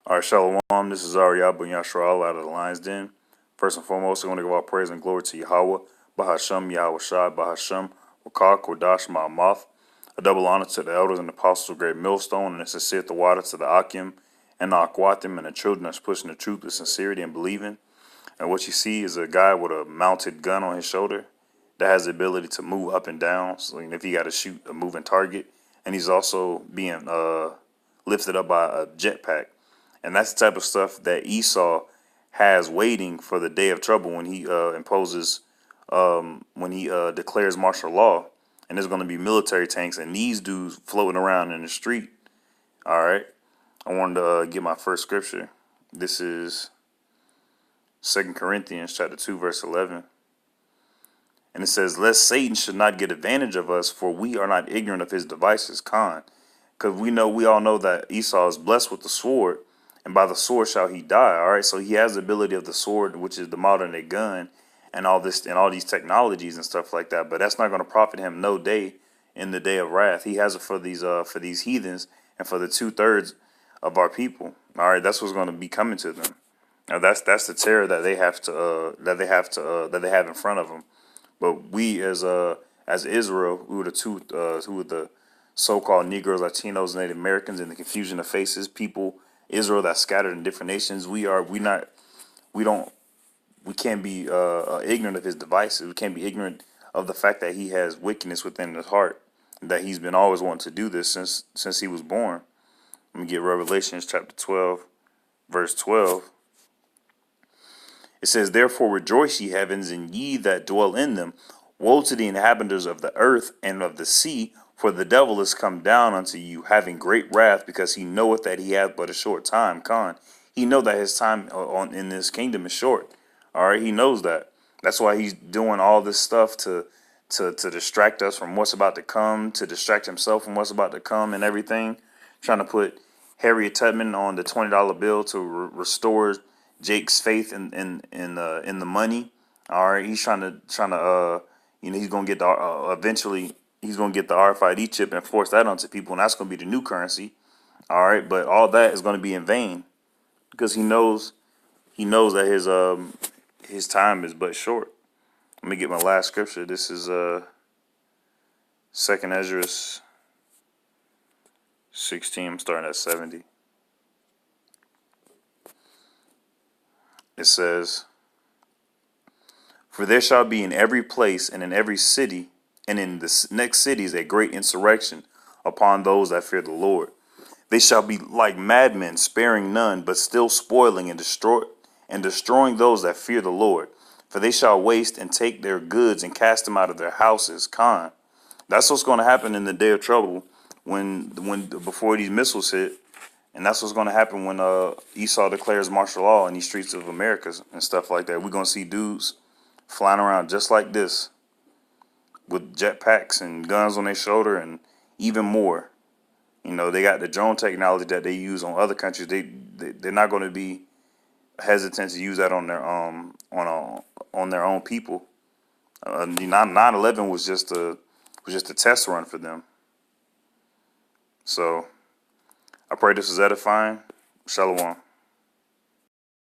All right, Shalom. This is Ariab Ben Yashrael out of the Lion's Den. First and foremost, I want to give all praise and glory to Yahweh, Bahashem, Yahweh Shai, Bahashem, Wakar, Kodash, Ma'amath. A double honor to the elders and apostles of Great Millstone, and a sincere the water to the Akim and the Akwatim and the children that's pushing the truth with sincerity and believing. And what you see is a guy with a mounted gun on his shoulder that has the ability to move up and down. So if he got to shoot a moving target, and he's also being lifted up by a jetpack. And that's the type of stuff that Esau has waiting for the day of trouble when he declares martial law. And there's going to be military tanks and these dudes floating around in the street. All right. I wanted to get my first scripture. This is 2 Corinthians chapter 2, verse 11. And it says, lest Satan should not get advantage of us, for we are not ignorant of his devices, Khan. Because we all know that Esau is blessed with the sword, and by the sword shall he die. All right, so he has the ability of the sword, which is the modern day gun, and all this and all these technologies and stuff like that. But that's not going to profit him no day in the day of wrath. He has it for these heathens and for the 2/3 of our people. All right, that's what's going to be coming to them. Now that's the terror that they have in front of them. But we as Israel, who are the so-called Negroes, Latinos, Native Americans, and the confusion of faces, people, Israel that's scattered in different nations, we can't be ignorant of his devices. We can't be ignorant of the fact that he has wickedness within his heart, that he's been always wanting to do this since he was born. Let me get Revelations chapter 12, verse 12. It says, therefore rejoice, ye heavens, and ye that dwell in them. Woe to the inhabitants of the earth and of the sea, for the devil is come down unto you, having great wrath, because he knoweth that he hath but a short time. Khan, he know that his time in this kingdom is short. All right, he knows that. That's why he's doing all this stuff to distract us from what's about to come, to distract himself from what's about to come and everything. Trying to put Harriet Tubman on the $20 bill to restore Jake's faith in the money. All right, he's trying to he's gonna get the eventually he's gonna get the RFID chip and force that onto people, and that's gonna be the new currency. All right, but all that is gonna be in vain because he knows that his time is but short. Let me get my last scripture. This is 2nd Ezra 16. I'm starting at 70. It says, for there shall be in every place and in every city and in the next cities a great insurrection upon those that fear the Lord. They shall be like madmen, sparing none, but still spoiling and destroying those that fear the Lord. For they shall waste and take their goods and cast them out of their houses. Khan. That's what's going to happen in the day of trouble before these missiles hit. And that's what's going to happen when Esau declares martial law in these streets of America and stuff like that. We're going to see dudes flying around just like this with jetpacks and guns on their shoulder and even more. They got the drone technology that they use on other countries. They're not going to be hesitant to use that on their own people. 9/11 was just a test run for them. So I pray this is edifying. Shalom.